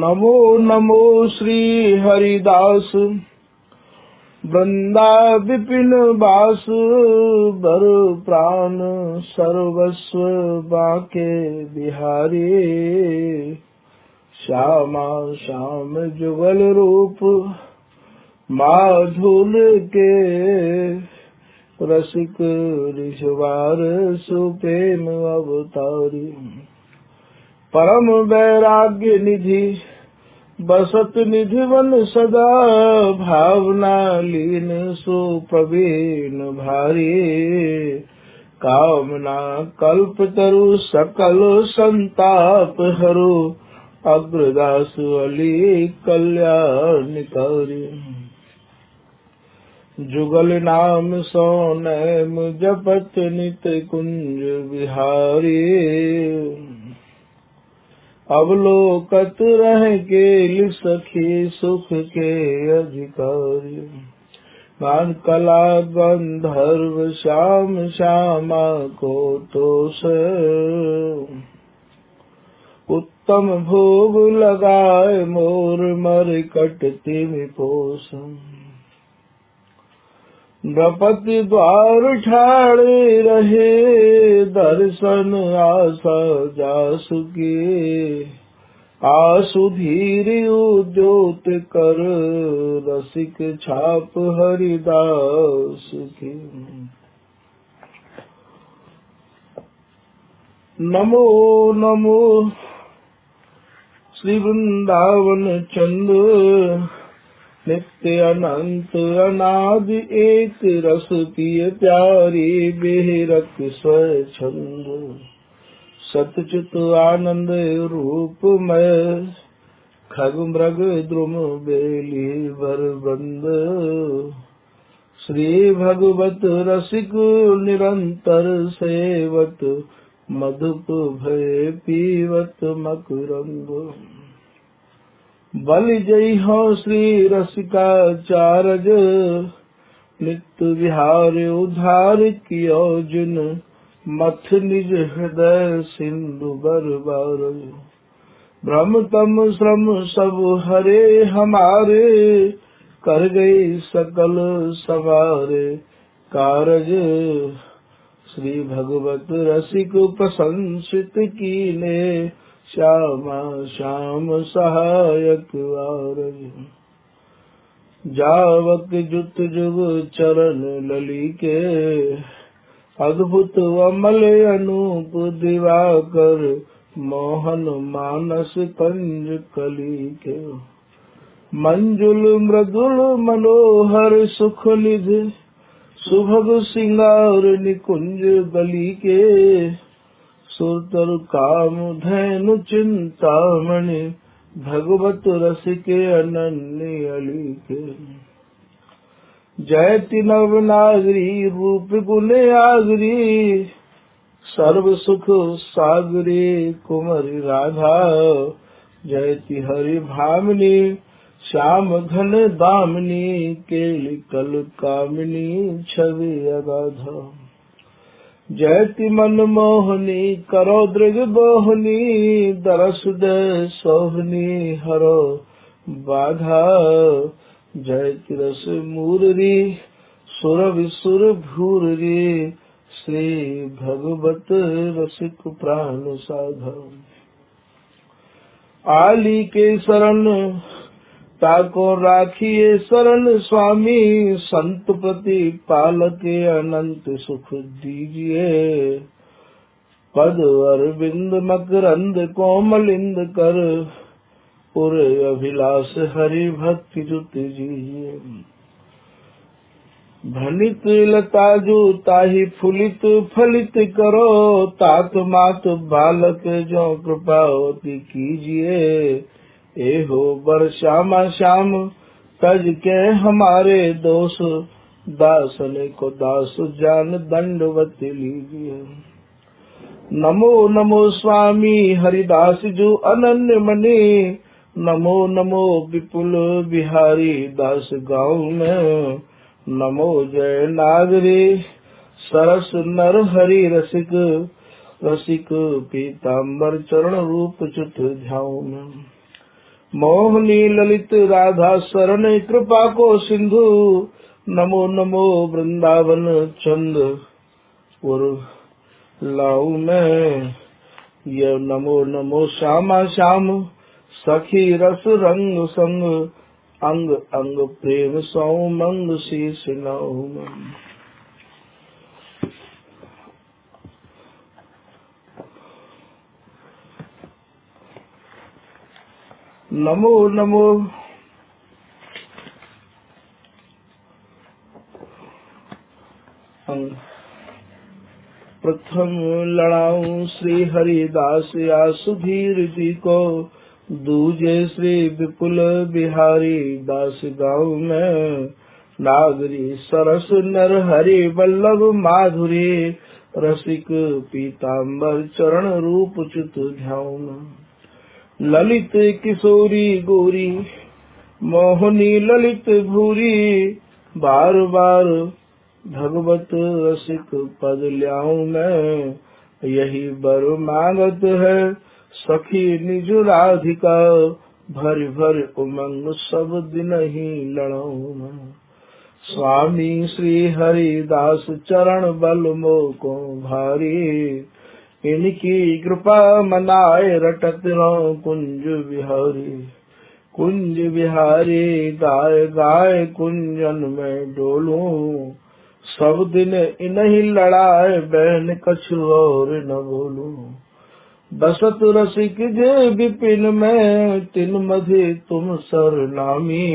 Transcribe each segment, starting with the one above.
नमो नमो श्री हरिदास वृंदा विपिन बास बर प्राण सर्वस्व बाके बिहारी श्यामा श्याम जुगल रूप माधुल के रसिक ऋषवार सुप्रेम अवतारी परम वैराग्य निधि बसत निधिवन सदा भावना लीन सुप्रवीण भारी कामना कल्प तरु सकल संताप हरु अग्रदास अली कल्याणकारी जुगल नाम सोनैम जपत नित कुंज विहारी अवलोकत रह के सखी सुख के अधिकारी गान कला गंधर्व श्याम श्यामा को तोष उत्तम भोग लगाए मोर मर कटती विपोष नृपति द्वार ठाड़े रहे दर्शन आशा जासु की आसु धीर उद्योत कर रसिक छाप हरिदास की। नमो नमो श्री वृंदावन चंद्र नित्य अनंत अनादि एक रस पिय प्यारी बेहरक स्वच्छंद सतचित आनंद रूपमय खग मृग द्रुम बेली बरबंद श्री भगवत रसिक निरंतर सेवत मधुप भय पीवत मकरंद बलि जय हो श्री रसिकाचार्य नित्य विहार उद्धार कियो जिन मथ निज हृदय सिंधु बरबार भ्रम तम श्रम सब हरे हमारे कर गई सकल सवारे कारज श्री भगवत रसिक प्रशंसित कीने श्यामा श्याम सहायक आरज जावक जुत जुग चरण लली के अद्भुत अमल अनूप दिवाकर मोहन मानस कंज कली के मंजुल मृदुल मनोहर सुख निधि सुभग सिंगार निकुंज गली के सुरतर काम धैनु चिंतामणि भगवत रसिके अनन्य अली के जयति नव नागरी रूप गुण आगरी सर्व सुख सागरी कुमारी राधा जयति हरि भामिनी श्याम घन दामिनी केली कल कामिनी छवि अगाधा जयति मन मोहनी करो दृग बोहनी दरस दे सोहनी हरो बाधा जयति रस मूररी सुर विसुर भूररी श्री भगवत रसिक प्राण साधा आली के शरण ताको राखिए शरण स्वामी संत प्रति पालक अनंत सुख दीजिए पद अरविंद मकरंद कोमलिंद कर पुर अभिलाष हरि भक्ति जुत जीजिए भनित लता जो ताहि फुलित फलित करो तात मात बालक जो कृपावती कीजिए एहो बर श्यामा श्याम तज के हमारे दोष दासन को दास जान दंडवत लीजिए नमो नमो स्वामी हरिदास जो अनन्य मणि नमो नमो विपुल बिहारी दास गाँव में नमो जय नागरी सरस नर हरि रसिक रसिक पीताम्बर चरण रूप चुत ध्यान मोहनी ललित राधा शरण कृपा को सिंधु। नमो नमो वृंदावन चंद पुर लाऊ मैं। ये नमो नमो श्यामा श्याम सखी रस रंग संग। अंग अंग प्रेम सौमंग शीश नाऊ। नमो नमो प्रथम लड़ाऊं श्री हरिदास या सुधीर जी को। दूजे श्री विपुल बिहारी दास गाँव में। नागरी सरस नर हरि वल्लभ माधुरी। रसिक पीताम्बर चरण रूप च्युत ध्यान। ललित किशोरी गोरी मोहनी ललित भूरी। बार बार भगवत रसिक पद ल्याऊं मैं। यही बर मांगत है सखी निज राधिका। भर भर उमंग सब दिन ही लड़ाऊं मैं। स्वामी श्री हरिदास चरण बल मोको भारी। इनकी कृपा मनाए रटत रहो कुंज बिहारी। कुंज बिहारी गाय गाय कुंजन में डोलूं। सब दिन इन्हीं लड़ाए बहन कछु और न बोलूं। बसत रसिक जे विपिन में तिन मधि तुम सरनामी।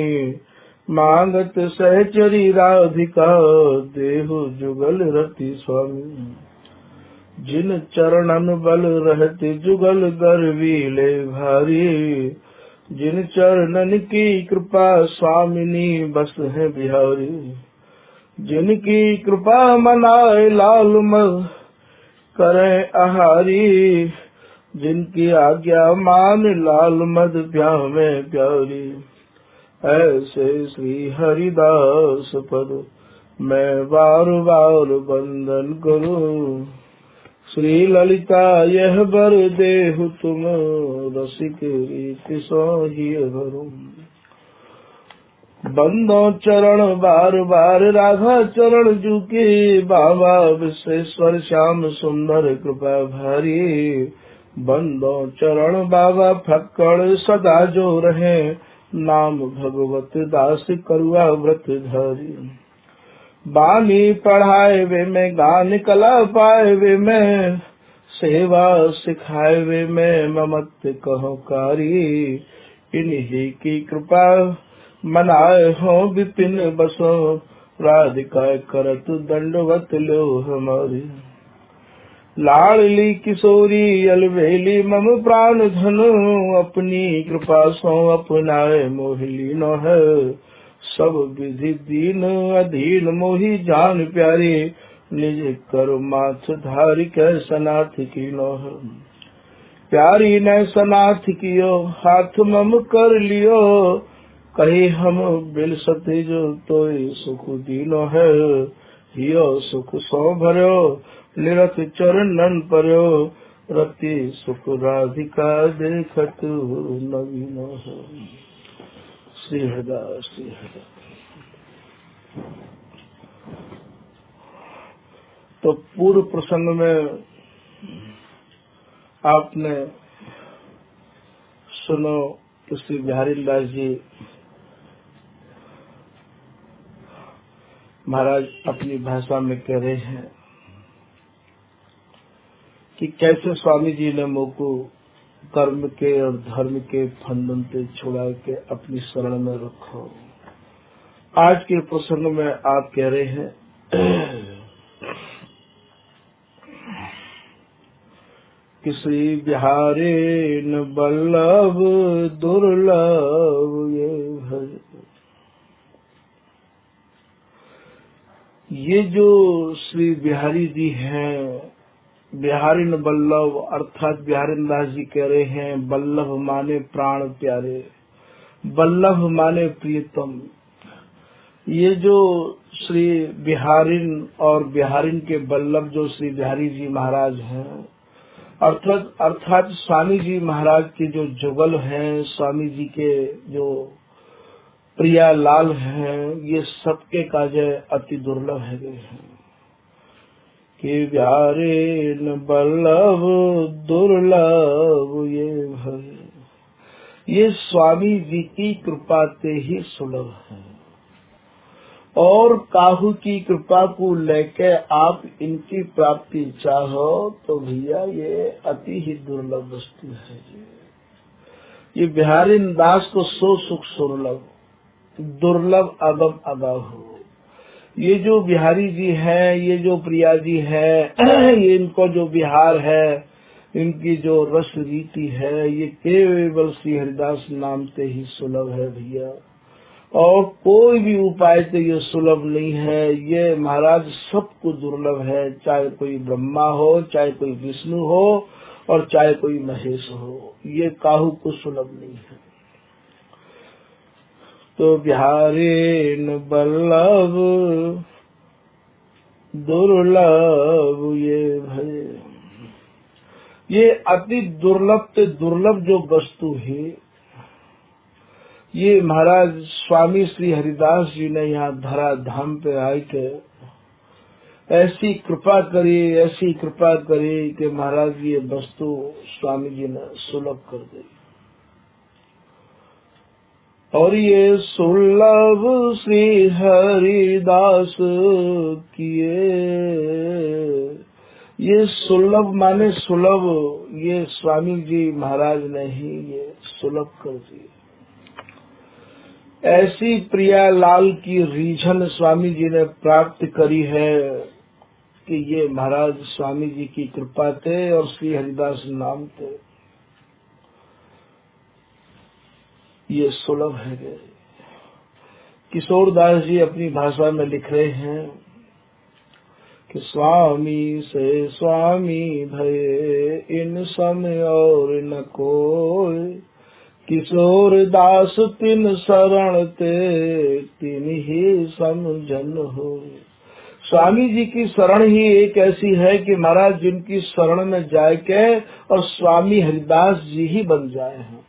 मांगत सहचरी राधिका देहु जुगल रति स्वामी। जिन चरणन बल रहते जुगल गर्वीले भारी। जिन चरणन की कृपा स्वामिनी बस है बिहारी। जिनकी कृपा मनाए लाल मद करें आहारी। जिनकी आज्ञा मान लाल मद प्यामे प्यारी। ऐसे श्री हरिदास पद मैं बार बार वंदन करूं। श्री ललिता यह बर देहु तुम रसिक रीति सोहि भरूं। बंदो चरण बार बार राधा चरण झुके। बाबा विश्वेश्वर श्याम सुंदर कृपा भारी। बंदो चरण बाबा फक्कड़ सदा जो रहे। नाम भगवत दास करुआ व्रत धारी। बानी पढ़ाए वे में गान कला पाए वे में। सेवा सिखाए वे में ममत्व कहो कारी। इन्हीं की कृपा मनाए हो विपिन बसो। राधिका करत दंडवत लो हमारी। लाडली किशोरी अलवेली मम प्राण धन। अपनी कृपा सो अपनाए मोहिली न है। सब विधि दीन अधीन मोहि जान प्यारी। निज कर माथ धारी कै सनाथ की न है। प्यारी ने सनाथ कियो हाथ मम कर लियो। कही हम बिल सते जो तोय सुख दीनो है। हियो सुख सो भर्यो निरथ चरणन पर्यो। रति सुख राधिका देखत नवीनो है। श्री हरिदास श्री हरिदास। तो पूर्व प्रसंग में आपने सुनो कि श्री बिहारी दास जी महाराज अपनी भाषा में कह रहे हैं कि कैसे स्वामी जी ने मुझको कर्म के और धर्म के फंदन से छुड़ा के अपनी शरण में रखो। आज के प्रसंग में आप कह रहे हैं कि श्री बिहारी न बल्लभ दुर्लभ ये भज। ये जो श्री बिहारी जी हैं, बिहारी न बल्लभ अर्थात बिहारी दास जी कह रहे हैं बल्लभ माने प्राण प्यारे, बल्लभ माने प्रियतम। ये जो श्री बिहारिन और बिहारिन के बल्लभ जो श्री बिहारी जी महाराज हैं, अर्थात स्वामी जी महाराज के जो जुगल हैं, स्वामी जी के जो प्रिया लाल हैं, ये सबके काजे अति दुर्लभ है गए हैं कि प्यारे न बल्लभ दुर्लभ ये भय। ये स्वामी जी की कृपा से ही सुलभ है, और काहू की कृपा को लेके आप इनकी प्राप्ति चाहो तो भैया ये अति ही दुर्लभ वस्तु है। ये बिहारी दास को सो सुख सुलभ दुर्लभ अगम अगाहु। ये जो बिहारी जी हैं, ये जो प्रिया जी है, ये इनको जो बिहार है, इनकी जो रस रीति है, ये केवल श्री हरिदास नाम से ही सुलभ है भैया, और कोई भी उपाय से ये सुलभ नहीं है। ये महाराज सबको दुर्लभ है, चाहे कोई ब्रह्मा हो, चाहे कोई विष्णु हो, और चाहे कोई महेश हो, ये काहू को सुलभ नहीं है। तो बिहारी न बल्लभ दुर्लभ ये भय। ये अति दुर्लभ से दुर्लभ जो वस्तु है, ये महाराज स्वामी श्री हरिदास जी ने यहाँ धरा धाम पे आके ऐसी कृपा करी कि महाराज ये वस्तु स्वामी जी ने सुलभ कर दी। और ये सुलभ श्री हरिदास किए, ये सुलभ माने सुलभ, ये स्वामी जी महाराज ने ही ये सुलभ कर दिए। ऐसी प्रिया लाल की रीझन स्वामी जी ने प्राप्त करी है कि ये महाराज स्वामी जी की कृपा थे और श्री हरिदास नाम थे, ये सुलभ है गए। किशोरदास जी अपनी भाषा में लिख रहे हैं कि स्वामी से स्वामी भये इन समय और न कोई, किशोर दास तिन शरण ते तिन ही समझन हो। स्वामी जी की शरण ही एक ऐसी है कि महाराज जिनकी शरण में जाए के और स्वामी हरिदास जी ही बन जाए हैं।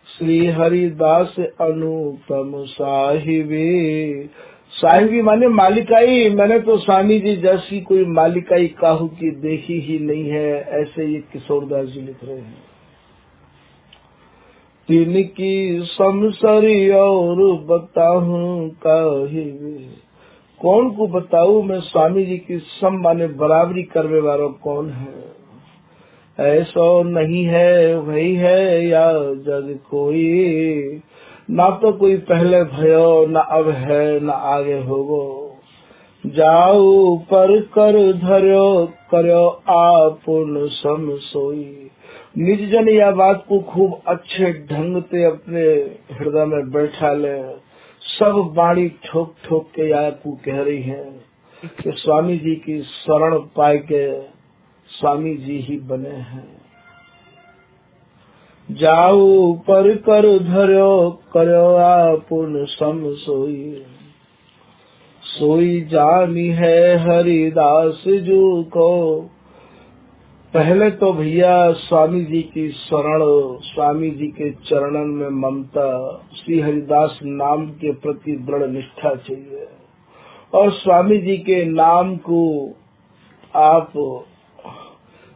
श्री हरिदास अनुपम साहिबी, साहिबी माने मालिकाई। मैंने तो स्वामी जी जैसी कोई मालिकाई काहू की देखी ही नहीं है, ऐसे ये किशोरदास जी लिख रहे हैं। तिनकी समसरी और बताऊं काहिबे, कौन को बताऊं मैं स्वामी जी की सम माने बराबरी करने वाला कौन है। ऐसा नहीं है वही है या जग कोई, ना तो कोई पहले भयो न अब है न आगे होगो। जाऊ पर कर धर्यो करो आपुन सम सोई। निज जन यह बात को खूब अच्छे ढंग से अपने हृदय में बैठा ले। सब बाणी ठोक ठोक के आपको कह रही है कि स्वामी जी की शरण पाए के स्वामी जी ही बने हैं। जाऊ पर कर धर्यो करो आपुन सम सोई। सोई जानी है हरिदास जू को। पहले तो भैया स्वामी जी की शरण, स्वामी जी के चरणन में ममता, श्री हरिदास नाम के प्रति दृढ़ निष्ठा चाहिए। और स्वामी जी के नाम को आप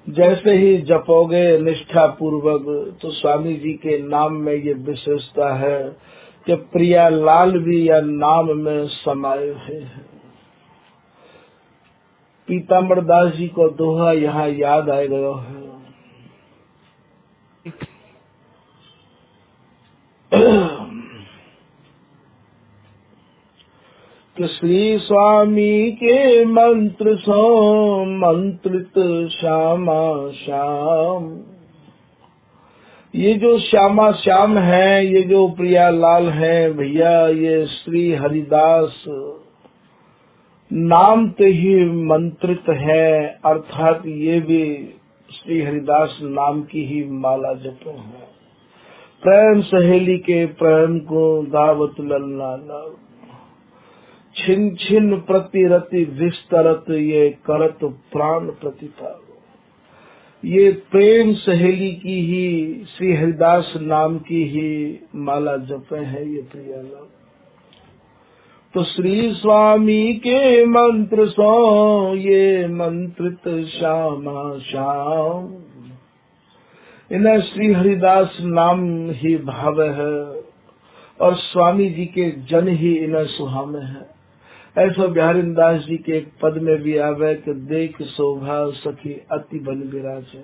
जैसे ही जपोगे निष्ठा पूर्वक, तो स्वामी जी के नाम में ये विशेषता है कि प्रिया लाल भी या नाम में समाये हुए हैं। पीताम्बर दास जी को दोहा यहाँ याद आ गया है कि श्री स्वामी के मंत्र सो मंत्रित श्यामा श्याम। ये जो श्यामा श्याम है, ये जो प्रिया लाल है भैया, ये श्री हरिदास नाम ते ही मंत्रित है। अर्थात ये भी श्री हरिदास नाम की ही माला जप है। प्रेम सहेली के प्रेम को दावत ललना लाओ। छिन छिन प्रतिरति विस्तरत ये करत प्राण प्रतिपालो। ये प्रेम सहेली की ही श्री हरिदास नाम की ही माला जपे है ये प्रियालाल। तो श्री स्वामी के मंत्र सो ये मंत्रित श्यामा श्याम। इन्हें श्री हरिदास नाम ही भाव है और स्वामी जी के जन ही इन्हें सुहावे है। ऐसा बिहारी दास जी के एक पद में भी आवे कि देख शोभा सखी अति बन विराजे।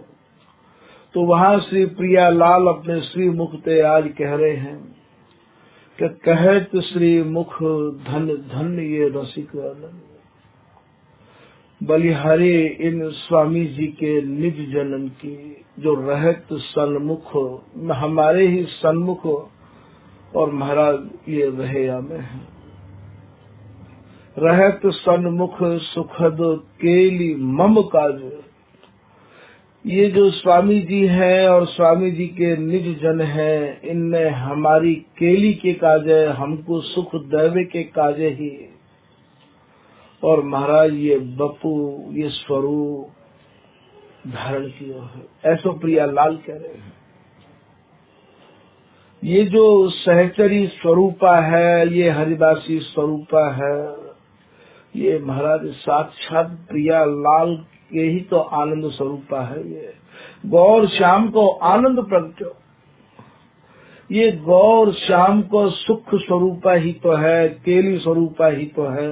तो वहाँ श्री प्रियालाल अपने श्री मुख ते आज कह रहे हैं कि कहत श्री मुख धन धन ये रसिक आनंद। बलिहारी इन स्वामी जी के निज जनन की जो रहत सन्मुख हमारे ही सन्मुख और महाराज ये रहया में है। रहत सन्मुख सुखद केली मम काज। ये जो स्वामी जी हैं और स्वामी जी के निज जन हैं, इनने हमारी केली के काजे हमको सुख देवे के काजे ही। और महाराज ये बपू ये स्वरूप धारण किया है, ऐसा प्रियालाल कह रहे हैं। ये जो सहचरी स्वरूपा है, ये हरिदासी स्वरूपा है, ये महाराज साक्षात प्रियालाल के ही तो आनंद स्वरूपा है। ये गौर श्याम को आनंद प्रगटो, ये गौर श्याम को सुख स्वरूपा ही तो है, केली स्वरूपा ही तो है,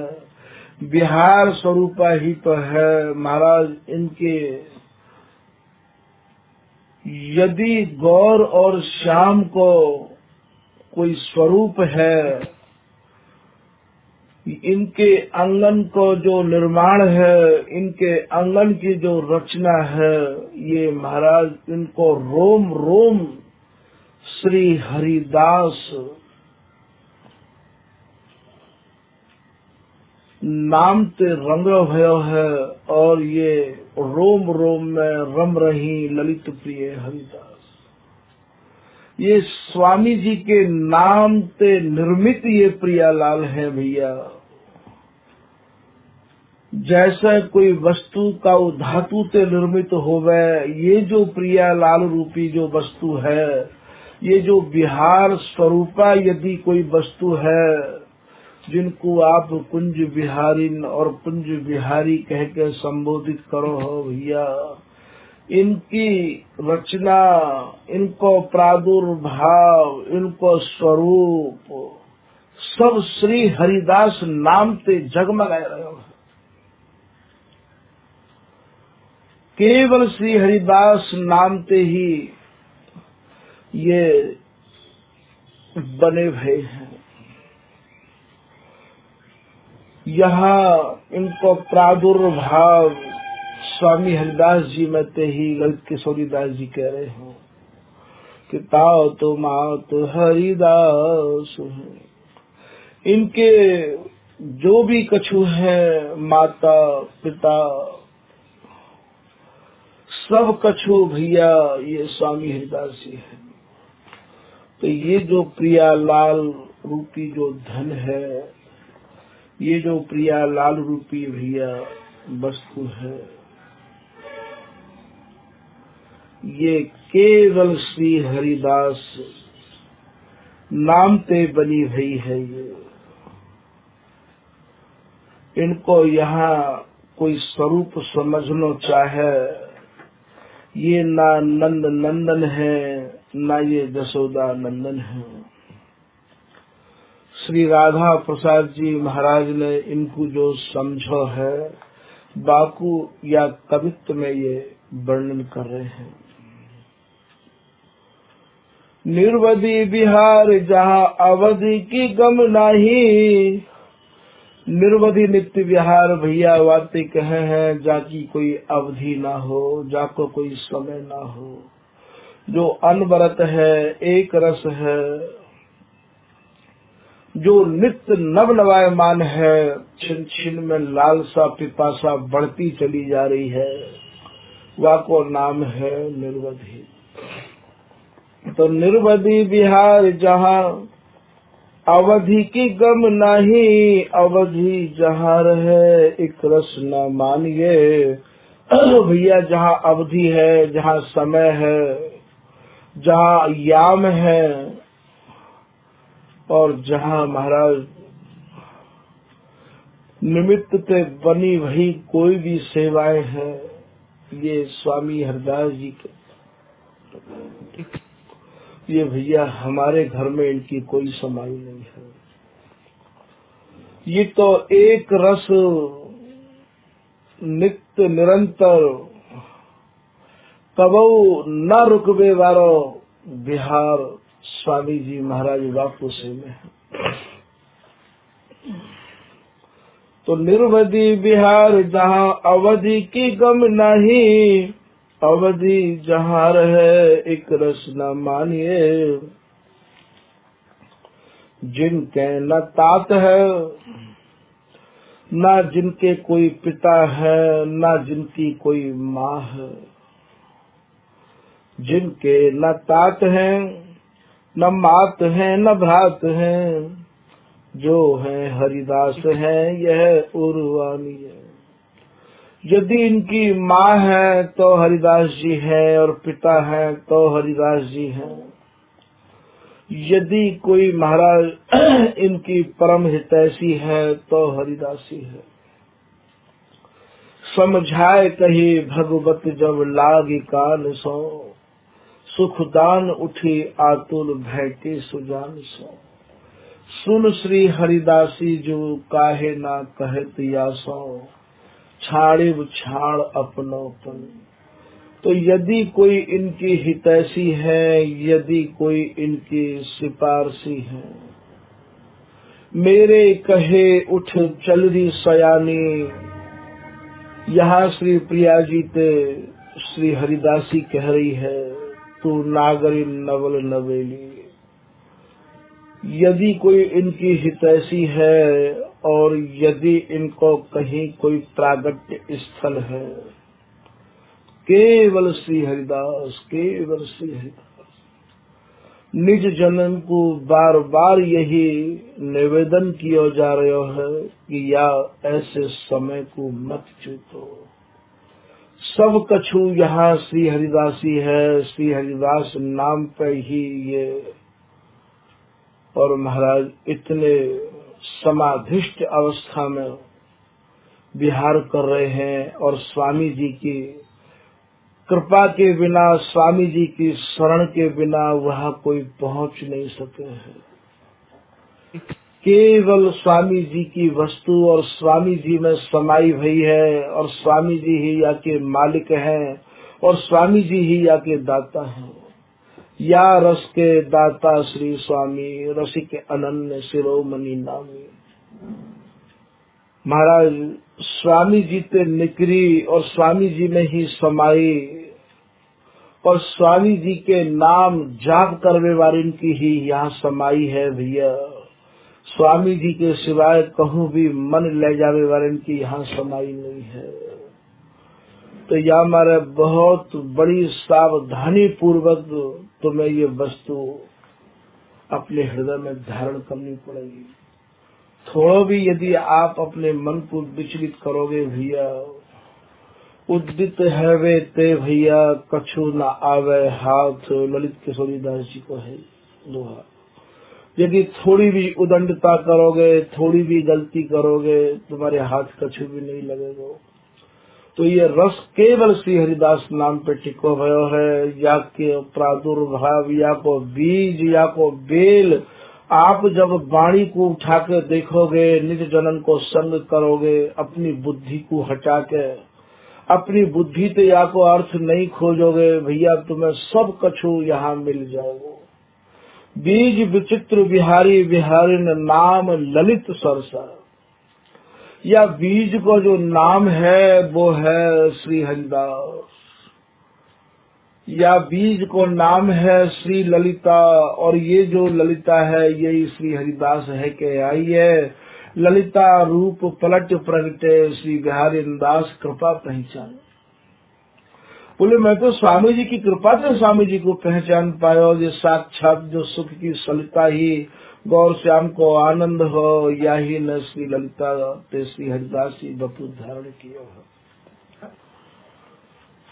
बिहार स्वरूपा ही तो है। महाराज इनके यदि गौर और श्याम को कोई स्वरूप है, इनके आंगन को जो निर्माण है, इनके आंगन की जो रचना है, ये महाराज इनको रोम रोम श्री हरिदास नाम ते रंग भयो है और ये रोम रोम में रम रही ललित प्रिय हरिदास। ये स्वामी जी के नाम ते निर्मित ये प्रियालाल है भैया। जैसे कोई वस्तु का धातु ते निर्मित होवे, ये जो प्रियालाल रूपी जो वस्तु है, ये जो बिहार स्वरूपा यदि कोई वस्तु है, जिनको आप कुंज बिहारिन और कुंज बिहारी कह के संबोधित करो हो भैया, इनकी रचना, इनको प्रादुर्भाव, इनको स्वरूप सब श्री हरिदास नाम ते जगमगाए रहे हो। केवल श्री हरिदास नाम ते ही ये बने भय हैं। यहाँ इनको प्रादुर्भाव स्वामी हरिदास जी में ते ही ललित किशोरी दास जी कह रहे हो कि ताओ तो मात हरिदास है। इनके जो भी कछु है, माता पिता सब कछु भैया ये स्वामी हरिदास जी है। तो ये जो प्रियालाल रूपी जो धन है, ये जो प्रियालाल रूपी भैया वस्तु है, ये केवल श्री हरिदास नाम ते बनी हुई है। ये इनको यहाँ कोई स्वरूप समझना चाहे, ये ना नंद नंदन है, ना ये जसोदा नंदन है। श्री राधा प्रसाद जी महाराज ने इनको जो समझो है, बाकू या कवित्व में ये वर्णन कर रहे हैं। निर्वधि बिहार जहाँ अवधि की गम नाही, निर्वधि नित्य विहार भैया वाते कहे हैं, जाकी कोई अवधि ना हो, जाको कोई समय ना हो। जो अनवरत है, एक रस है, जो नित्य नव नवायमान है, छिन छिन में लालसा पिपासा बढ़ती चली जा रही है, वाको नाम है निर्वधि। तो निर्वधि बिहार जहाँ अवधि की गम नहीं अवधि जहाँ रहे एक रस न मानिए। भैया जहाँ अवधि है, जहाँ समय है, जहाँ याम है और जहाँ महाराज निमित्त पे बनी वही कोई भी सेवाएं हैं, ये स्वामी हरदास जी के, ये भैया हमारे घर में इनकी कोई समाई नहीं है। ये तो एक रस नित्य निरंतर कबो न रुकवे वारो बिहार स्वामी जी महाराज बापू से में है। तो निर्वधि बिहार जहाँ अवधि की गम नहीं अवधि जहाँ रहे एक रस न मानिए। जिनके न तात है न जिनके कोई पिता है न जिनकी कोई माँ है। जिनके न तात है न मात है न भ्रात है जो है हरिदास है यह उर्वाणी है। यदि इनकी माँ है तो हरिदास जी है और पिता है तो हरिदास जी है। यदि कोई महाराज इनकी परम हितैषी है तो हरिदासी है। समझाए कही भगवत जब लागी कान सो सुखदान उठी आतुल भैटी सुजान सो। सुन श्री हरिदासी जो काहे ना कहत यासो छाड़िब छाड़ अपनोपन। तो यदि कोई इनकी हितैषी है यदि कोई इनकी सिपारसी है मेरे कहे उठ चल री सयानी। यहाँ श्री प्रिया जी ते श्री हरिदासी कह रही है तू नागरी नवल नवेली। यदि कोई इनकी हितैषी है और यदि इनको कहीं कोई प्रागट्य स्थल है केवल श्री हरिदास केवल श्री हरिदास। निज जन्म को बार बार यही निवेदन किया जा रहा है कि या ऐसे समय को मत चूको। सब कछु यहाँ श्री हरिदासी है, श्री हरिदास नाम पे ही ये। और महाराज इतने समाधिष्ट अवस्था में विहार कर रहे हैं और स्वामी जी की कृपा के बिना स्वामी जी की शरण के बिना वहाँ कोई पहुँच नहीं सके हैं। केवल स्वामी जी की वस्तु और स्वामी जी में समाई हुई है और स्वामी जी ही या के मालिक हैं और स्वामी जी ही या के दाता हैं। या रस के दाता श्री स्वामी रसिक अनन्य शिरोमणि नामी। महाराज स्वामी जी ते निकरी और स्वामी जी में ही समाई और स्वामी जी के नाम जाप करने वाली की ही यहाँ समाई है भैया। स्वामी जी के सिवाय कहूँ भी मन ले जाने वाले की यहाँ समाई नहीं है। तो यह हमारे बहुत बड़ी सावधानी पूर्वक तुम्हें ये वस्तु अपने हृदय में धारण करनी पड़ेगी। थोड़ा भी यदि आप अपने मन को विचलित करोगे भैया उद्दित है वे ते भैया कछु न आवे हाथ। ललित किशोरी दास जी को है दोहा। यदि थोड़ी भी उदंडता करोगे थोड़ी भी गलती करोगे तुम्हारे हाथ कछु भी नहीं लगेगा। तो ये रस केवल श्री हरिदास नाम पे टिको भयो है। या के प्रादुर्भाव या को बीज या को बेल आप जब वाणी को उठा के देखोगे निज जनन को संग करोगे अपनी बुद्धि को हटा के अपनी बुद्धि ते या को अर्थ नहीं खोजोगे भैया तुम्हें सब कछु यहाँ मिल जाओगे। बीज विचित्र बिहारी बिहारी नाम ललित सरसा। या बीज को जो नाम है वो है श्री हरिदास। या बीज को नाम है श्री ललिता और ये जो ललिता है यही श्री हरिदास है के आई है। ललिता रूप पलट प्रगटे श्री बिहारी दास कृपा पहचान। बोले मैं तो स्वामी जी की कृपा से स्वामी जी को पहचान पाया। जो साक्षात जो सुख की सलिता ही गौर श्याम को आनंद हो, यही न श्री ललिता ते श्री हरिदासी बपु धारण किया हो।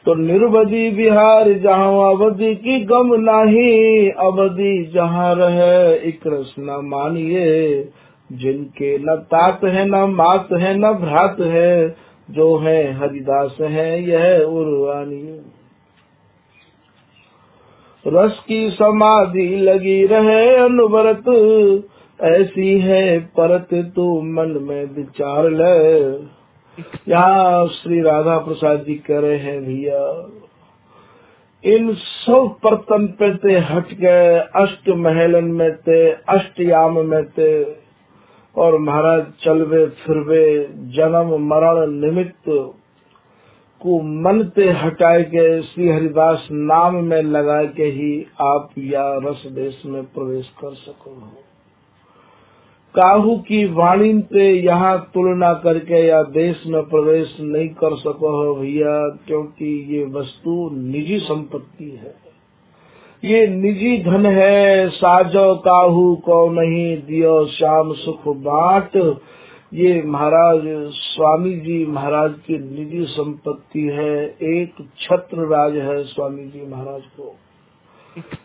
तो निर्वधि बिहार जहाँ अवधि की गम नाही, अवधि जहाँ रहे एक रस न मानिए। जिनके न तात है न मात है न भ्रात है, जो है हरिदास है यह उर्वाणीय। रस की समाधि लगी रहे अनवरत, ऐसी है परत तू मन में विचार ले। यहाँ श्री राधा प्रसाद जी कह रहे हैं भैया, इन सब परतन पे ते हट गए, अष्ट महलन में ते अष्टयाम में ते, और महाराज चलवे फिरवे जन्म मरण निमित्त को मन ते हटाए के श्री हरिदास नाम में लगा के ही आप या रस देश में प्रवेश कर सको। काहू की वाणी पे यहाँ तुलना करके या देश में प्रवेश नहीं कर सको हो भैया, क्योंकि ये वस्तु निजी संपत्ति है, ये निजी धन है। साजो काहू को नहीं दियो श्याम सुख बांट, ये महाराज स्वामी जी महाराज की निजी संपत्ति है। एक छत्र राज है स्वामी जी महाराज को,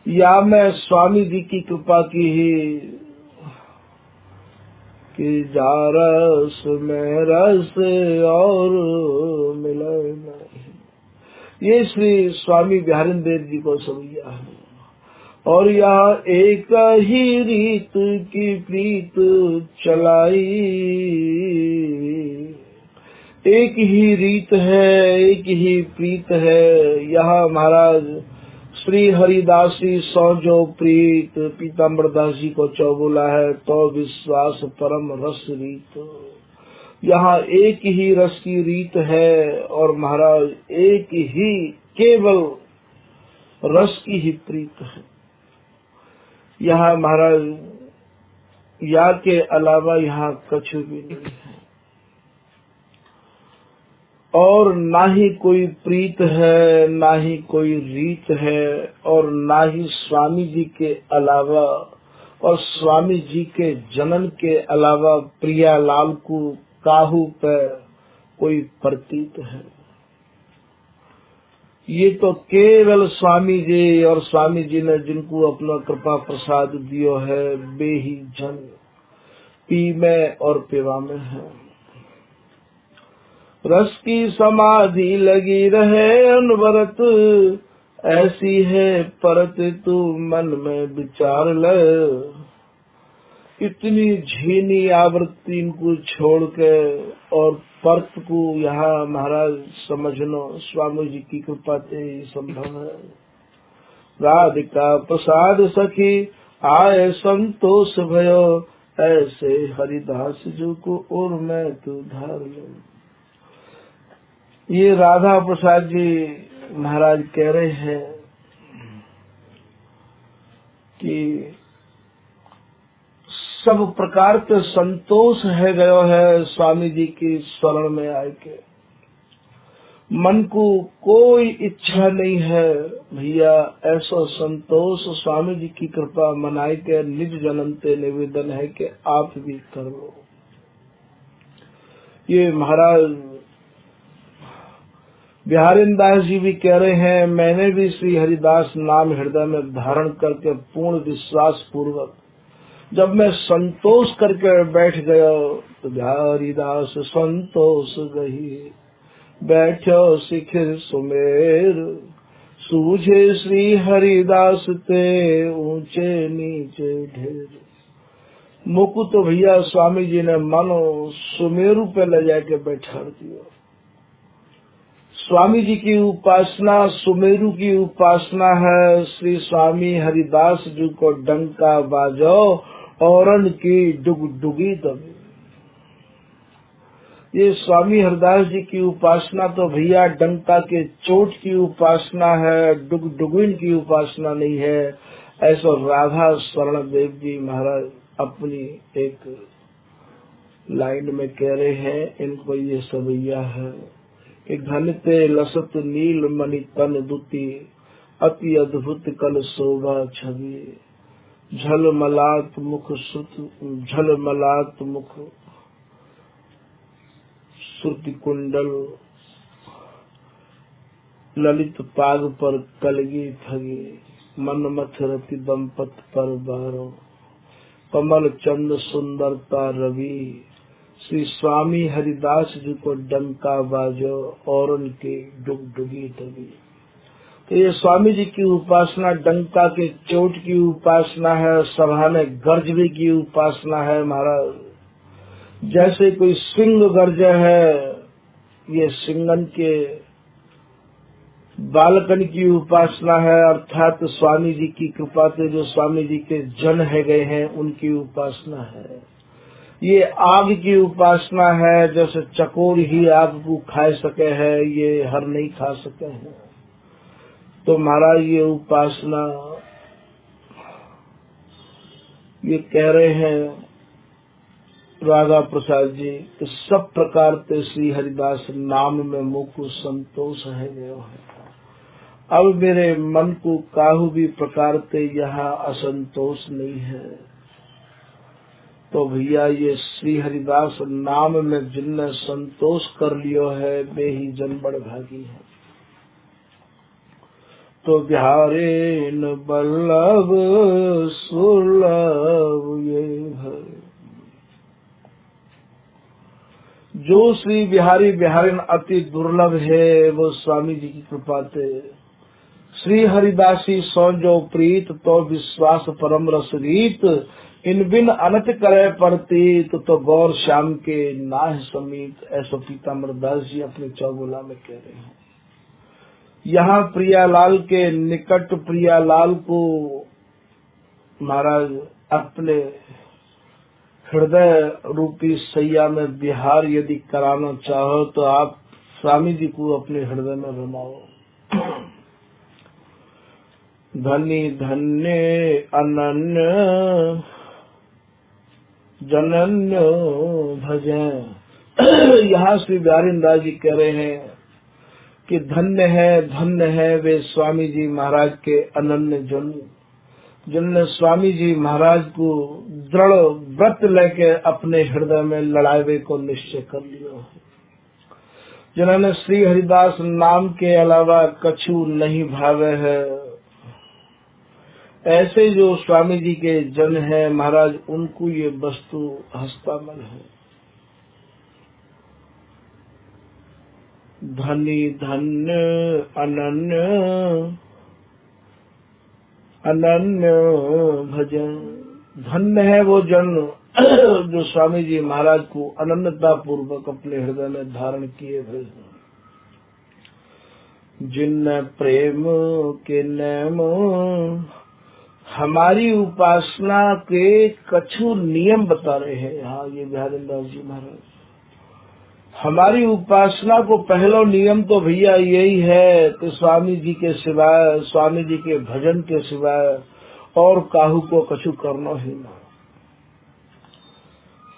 या मैं स्वामी जी की कृपा की ही कि जा रस में रस और मिले नहीं। ये श्री स्वामी बिहारिंद्र देव जी को सवैया है। और यह एक ही रीत की प्रीत चलाई, एक ही रीत है, एक ही प्रीत है। यह महाराज श्री हरिदासी सौ जो प्रीत, पीताम्बर दास जी को चौबोला है तो विश्वास परम रस रीत। यहाँ एक ही रस की रीत है और महाराज एक ही केवल रस की ही प्रीत है। यहाँ महाराज या के अलावा यहाँ कुछ भी नहीं है, और ना ही कोई प्रीत है, ना ही कोई रीत है, और ना ही स्वामी जी के अलावा और स्वामी जी के जनन के अलावा प्रियालाल को काहू पर कोई प्रतीत है। ये तो केवल स्वामी जी और स्वामी जी ने जिनको अपना कृपा प्रसाद दियो है, वे ही जन पी में और पिवा में है। रस की समाधि लगी रहे अनवरत, ऐसी है परत तू मन में विचार ले। इतनी झीनी आवृत्ति इनको छोड़ के और परत को यहाँ महाराज समझनो स्वामी जी की कृपा से ही संभव है। राधिका प्रसाद सखी आए संतोष भयो, ऐसे हरिदास जो को और मैं तू धार लो। ये राधा प्रसाद जी महाराज कह रहे हैं कि सब प्रकार के संतोष है गयो है स्वामी जी की शरण में आए के। मन को कोई इच्छा नहीं है भैया, ऐसा संतोष स्वामी जी की कृपा मनाए के निज जन्म ते निवेदन है कि आप भी कर लो। ये महाराज बिहारिंद्र दास जी भी कह रहे हैं, मैंने भी श्री हरिदास नाम हृदय में धारण करके पूर्ण विश्वास पूर्वक जब मैं संतोष करके बैठ गया तो बिहारीदास संतोष गही, बैठो शिखर सुमेर, सूझे श्री हरिदास ते ऊंचे नीचे ढेर। मुकुट भैया स्वामी जी ने मानो सुमेरु पे ले जाके बैठा दिया। स्वामी जी की उपासना सुमेरु की उपासना है। श्री स्वामी हरिदास जी को डंका बाजो औरन की डुगडुगी दबे। ये स्वामी हरिदास जी की उपासना तो भैया डंका के चोट की उपासना है, डुगडुगिन की उपासना नहीं है। ऐसा राधा शरण देव जी महाराज अपनी एक लाइन में कह रहे हैं, इनको ये सवैया है कि घनते लसत नील मणि तन दुति, अति अद्भुत कल शोभा छवि, झलमलात मुख झलमलात मुख श्रुति कुंडल ललित पाग पर कलगी थगी मन मथरति दंपत पर बारो कमल चंद सुंदरता रवि श्री स्वामी हरिदास जी को डंका बाजो और उनके डुगडुगी तभी। तो ये स्वामी जी की उपासना डंका के चोट की उपासना है, सभा में गर्जने की उपासना है महाराज। जैसे कोई सिंह गर्ज है, ये सिंगन के बालकन की उपासना है, अर्थात स्वामी जी की कृपा से जो स्वामी जी के जन है गए हैं उनकी उपासना है। ये आग की उपासना है, जैसे चकोर ही आग को खा सके है, ये हर नहीं खा सके हैं। तो महाराज ये उपासना ये कह रहे हैं राधा प्रसाद जी कि सब प्रकार से श्री हरिदास नाम में मुख संतोष है गयो है। अब मेरे मन को काहू भी प्रकार से यहाँ असंतोष नहीं है। तो भैया ये श्री हरिदास नाम में जिनने संतोष कर लियो है वे ही जन बड़ भागी है। तो बिहारे न बल्लभ सुलभ ये है। जो श्री बिहारी बिहारिन अति दुर्लभ है वो स्वामी जी की कृपा से श्री हरिदासी सो जो प्रीत तो विश्वास परम रस रीत इन बिन अनत करे परतीत तो गौर श्याम के नाह समीत। ऐसा पीताम्बर दास जी अपने चौगुला में कह रहे हैं। यहाँ प्रियालाल के निकट प्रियालाल को महाराज अपने हृदय रूपी सैया में विहार यदि कराना चाहो तो आप स्वामी जी को अपने हृदय में रमाओ। धनी धन्य अनन्य जनन्य भजन। यहाँ श्री बिहारी दास जी कह रहे हैं कि धन्य है वे स्वामी जी महाराज के अनन्य जन, जिनने स्वामी जी महाराज को दृढ़ व्रत लेके अपने हृदय में लड़ावे को निश्चय कर लिया है, जिन्होंने श्री हरिदास नाम के अलावा कछु नहीं भावे है। ऐसे जो स्वामी जी के जन है महाराज उनको ये वस्तु हस्तामल है। धनी धन्य अनन्य अनन्य भजन। धन्य है वो जन जो स्वामी जी महाराज को अनन्यता पूर्वक अपने हृदय में धारण किए हुए हैं। जिन प्रेम के नेम हमारी उपासना के कछु नियम बता रहे हैं यहाँ ये बिहारी दास जी महाराज। हमारी उपासना को पहला नियम तो भैया यही है कि स्वामी जी के सिवाय, स्वामी जी के भजन के सिवाय और काहू को कछु करना ही ना।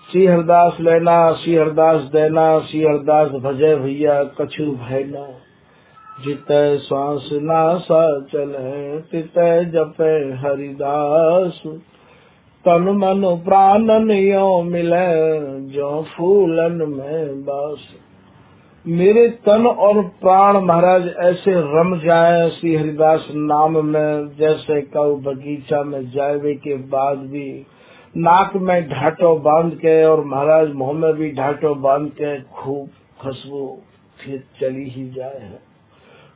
श्री हरदास लेना, श्री हरदास देना, श्री हरदास भजय भैया कछु भय ना। जितै श्वास नासा चले तितै जपै हरिदास। तन मन प्राणन यो मिले जो फूलन में बास। मेरे तन और प्राण महाराज ऐसे रम जाए श्री हरिदास नाम में, जैसे कौ बगीचा में जावे के बाद भी नाक में ढाटो बांध के और महाराज मुंह में भी ढाटो बांध के खूब खुशबू फिर चली ही जाए है।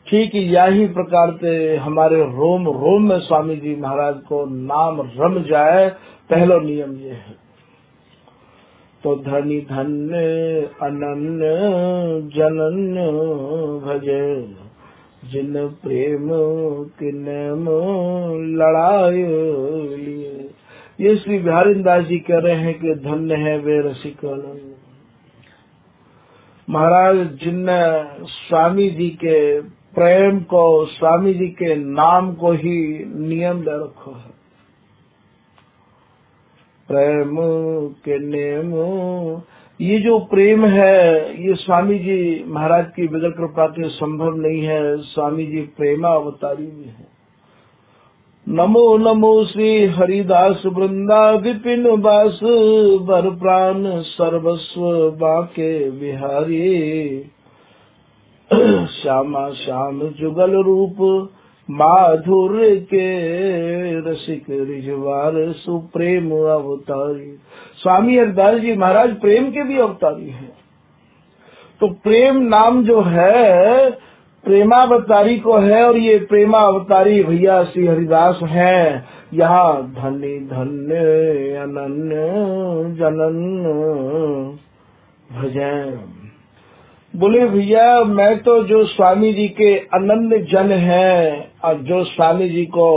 ठीक यही प्रकार से हमारे रोम रोम में स्वामी जी महाराज को नाम रम जाए, पहला नियम ये है। तो धनी धन्य अनन्य जनन्य भजे। जिन प्रेम के नेम लड़ाए लिए। ये श्री बिहारी दास जी कह रहे हैं कि धन्य है वे रसिक अनन्य महाराज, जिनने स्वामी जी के प्रेम को, स्वामी जी के नाम को ही नियम ले रखा है। प्रेम के नेम, ये जो प्रेम है ये स्वामी जी महाराज की बगैर कृपा के संभव नहीं है। स्वामी जी प्रेमा अवतारी भी है। नमो नमो श्री हरिदास वृंदा विपिन बास बर प्राण सर्वस्व बाके बिहारी। श्यामा श्याम जुगल रूप माधुर्य के रसिक रिजवार सुप्रेम अवतारी। स्वामी हरिदास जी महाराज प्रेम के भी अवतारी हैं। तो प्रेम नाम जो है प्रेमावतारी को है, और ये प्रेमावतारी भैया श्री हरिदास हैं। यहाँ धन्य धन्य अनन्य जनन भजन। बोले भैया मैं तो जो स्वामी जी के अनन्य जन हैं, और जो स्वामी जी को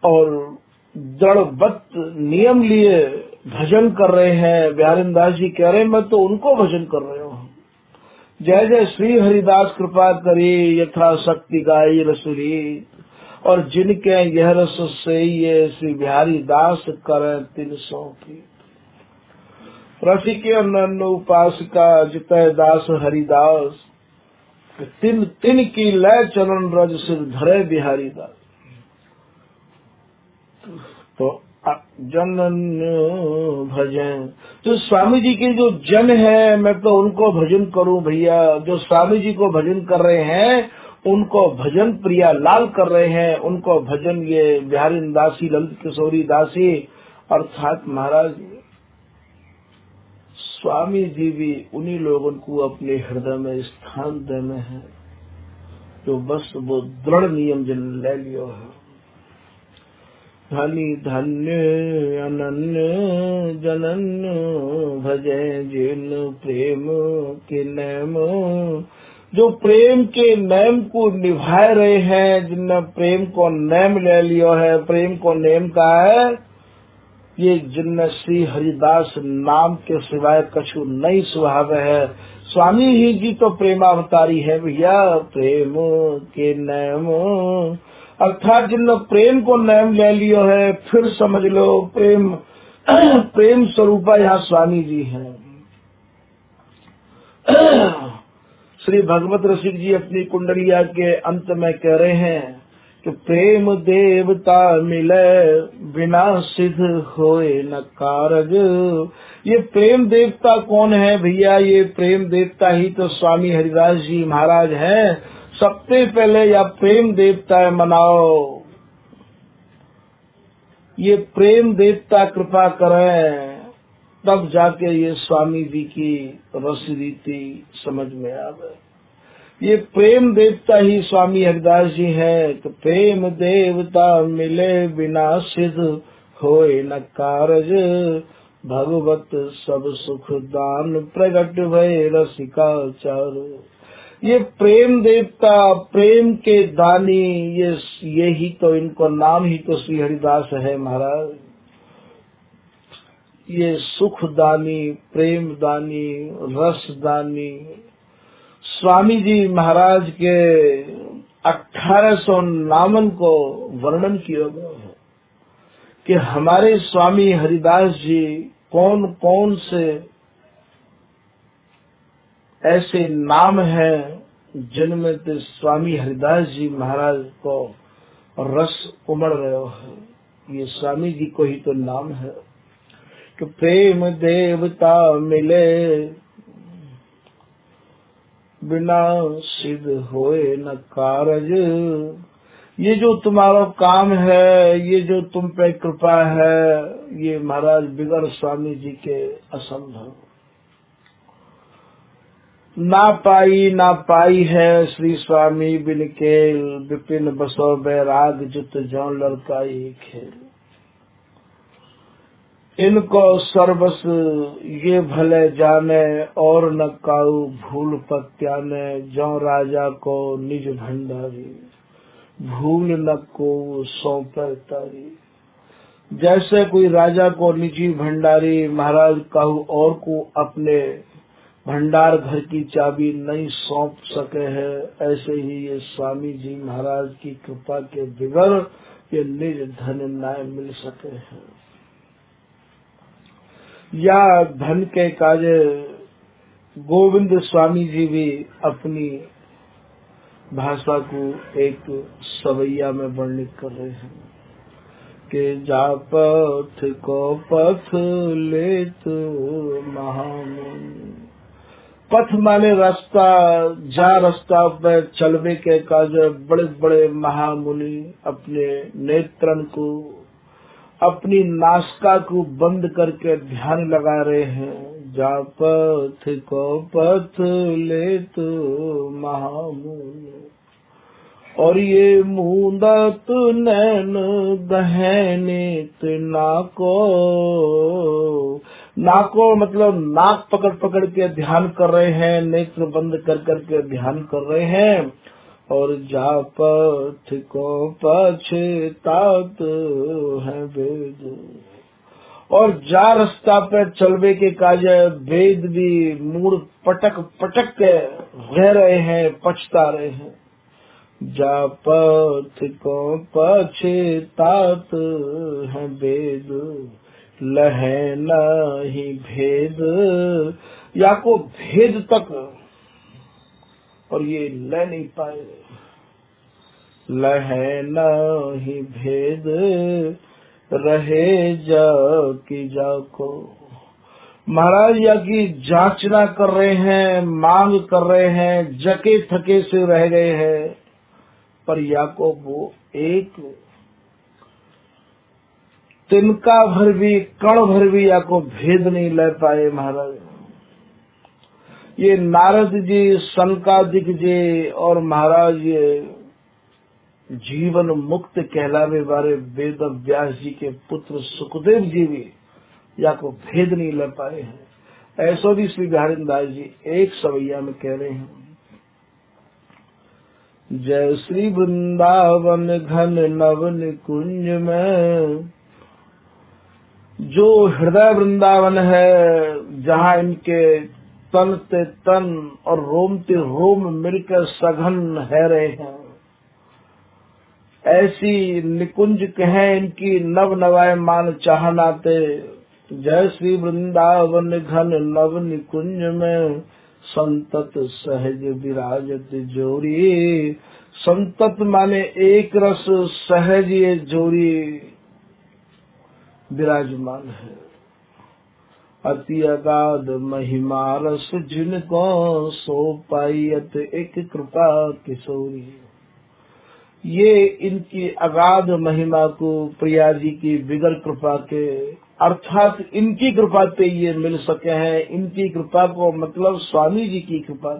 और दृढ़वत नियम लिए भजन कर रहे हैं, बिहारी दास जी कह रहे हैं मैं तो उनको भजन कर रहे हूँ। जय जय श्री हरिदास कृपा करी यथा शक्ति गाई रसुरी। और जिनके यह रस से ये श्री बिहारी दास करें 300 की। रसिके अनन्य उपासका जितय दास हरिदास। तिन तिन की लय चरण रज सिर धरे बिहारी दास। तो जनन भजन, तो स्वामी जी के जो जन है मैं तो उनको भजन करूं भैया। जो स्वामी जी को भजन कर रहे हैं उनको भजन प्रिया लाल कर रहे हैं, उनको भजन ये बिहारी दासी ललित किशोरी दासी अर्थात महाराज स्वामी जी भी उन्हीं लोगों को अपने हृदय में स्थान देने हैं जो बस वो दृढ़ नियम जिन ले लियो है। धनी धन्य अनन्य जनन भजे जिन प्रेम के नेम। जो प्रेम के नेम को निभाए रहे हैं, जिनने प्रेम को नेम ले लियो है, प्रेम को नेम का है ये जिनने श्री हरिदास नाम के सिवाय कछु नहीं सुहावे है। स्वामी ही जी तो प्रेमावतारी है भैया। प्रेम के नेम अर्थात जिनने प्रेम को नाम ले लियो है, फिर समझ लो प्रेम प्रेम स्वरूपा यहाँ स्वामी जी हैं। श्री भगवत रसिक जी अपनी कुंडलिया के अंत में कह रहे हैं कि प्रेम देवता मिले बिना सिद्ध होए न कारज। ये प्रेम देवता कौन है भैया? ये प्रेम देवता ही तो स्वामी हरिदास जी महाराज हैं। सबसे पहले या प्रेम देवता मनाओ, ये प्रेम देवता कृपा करें तब जाके ये स्वामी जी की रस रीति समझ में आवे। ये प्रेम देवता ही स्वामी हरिदास जी हैं। तो प्रेम देवता मिले बिना सिद्ध होए न कारज। भगवत सब सुख दान प्रगट भय रसिका चार। ये प्रेम देवता प्रेम के दानी, ये ही तो इनको नाम ही तो श्री हरिदास है महाराज। ये सुख दानी, प्रेम दानी, रस दानी। स्वामी जी महाराज के 1800 नामन को वर्णन किया गया है कि हमारे स्वामी हरिदास जी कौन कौन से ऐसे नाम हैं जिनमें तो स्वामी हरिदास जी महाराज को रस उमड़ रहे है। ये स्वामी जी को ही तो नाम है कि प्रेम देवता मिले बिना सिद्ध होए न कारज। ये जो तुम्हारा काम है, ये जो तुम पे कृपा है, ये महाराज बिगड़ स्वामी जी के असंभव। ना पाई है श्री स्वामी बिन केल। विपिन बसो बैराग जुत जौ लड़काई खेल। इनको सर्वस ये भले जाने और न काऊ भूल पत्याने। जौ राजा को निज भंडारी भूल न को सौंपे तारी। जैसे कोई राजा को निजी भंडारी महाराज काहू और को अपने भंडार घर की चाबी नहीं सौंप सके हैं, ऐसे ही ये स्वामी जी महाराज की कृपा के बगैर ये निज धन न मिल सके हैं। या धन के काजे गोविंद स्वामी जी भी अपनी भाषा को एक सवैया में वर्णित कर रहे हैं कि जा पथ को पथ लेत महामुनि। पथ माने रास्ता, जा रास्ता पे चलवे के काज बड़े बड़े महामुनि अपने नेत्रन को, अपनी नासिका को बंद करके ध्यान लगा रहे हैं। जा पथ को पथ लेत महामुनि। और ये मूंदत नैन गहनित नाको, नाको मतलब नाक पकड़ पकड़ के ध्यान कर रहे हैं, नेत्र बंद कर करके ध्यान कर रहे हैं। और जा पथ को पछतात है वेद। और जा रास्ता पे चलवे के काज वेद भी मूड पटक पटक के रह रहे हैं, पछता रहे हैं। जा पथ को पछतात है वेद, लहे नहीं भेद। या को भेद तक और ये ले नहीं पाए। लहे नहीं भेद रहे जा की जाको। महाराज या की जांचना कर रहे हैं, मांग कर रहे हैं, जके थके से रह गए हैं, पर याको वो एक तिनका भर भी, कण भर भी याको भेद नहीं ले पाए। महाराज ये नारद जी, सनकादिक जी और महाराज ये जीवन मुक्त कहलावे वाले वेद व्यास जी के पुत्र सुखदेव जी भी या को भेद नहीं ले पाए हैं। ऐसा भी श्री बिहारी दास जी एक सवैया में कह रहे हैं। जय श्री वृंदावन घन नव निकुंज में, जो हृदय वृंदावन है, जहाँ इनके तन ते तन और रोम ते रोम मिलकर सघन है रहे हैं, ऐसी निकुंज कहें इनकी नव नवाय मान चाहनाते। जय श्री वृंदावन घन नव निकुंज में, संतत सहज विराजत जोरी। संतत माने एक रस, सहज ये जोरी विराजमान है। अति अगाध महिमा रस जिनको, सो पायत एक कृपा किशोरी। ये इनकी अगाध महिमा को प्रिया जी की बिगर कृपा के, अर्थात इनकी कृपा पे ये मिल सके हैं। इनकी कृपा को मतलब स्वामी जी की कृपा।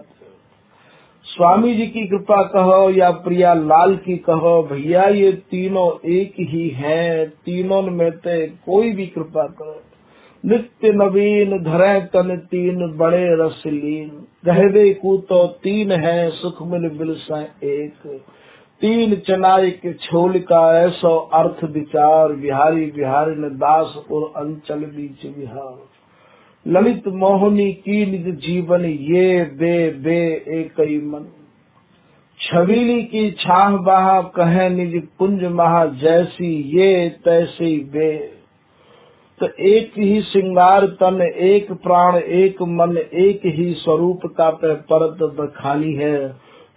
स्वामी जी की कृपा कहो या प्रिया लाल की कहो, भैया ये तीनों एक ही हैं। तीनों में से कोई भी कृपा करो। नित्य नवीन धरे तन तीन बड़े रसलीन, गहरे को तो तीन है सुख मिल बिलसा एक। तीन चनाई के छोल का ऐसो अर्थ विचार, बिहारी बिहारी न दास और अंचल बीच विहार। ललित मोहनी की निज जीवन, ये बे बे एक ही मन। छबीली की छाह बाह, कहे निज कुंज महा, जैसी ये तैसी बे। तो एक ही श्रृंगार तन, एक प्राण, एक मन, एक ही स्वरूप का पे परत बखानी है।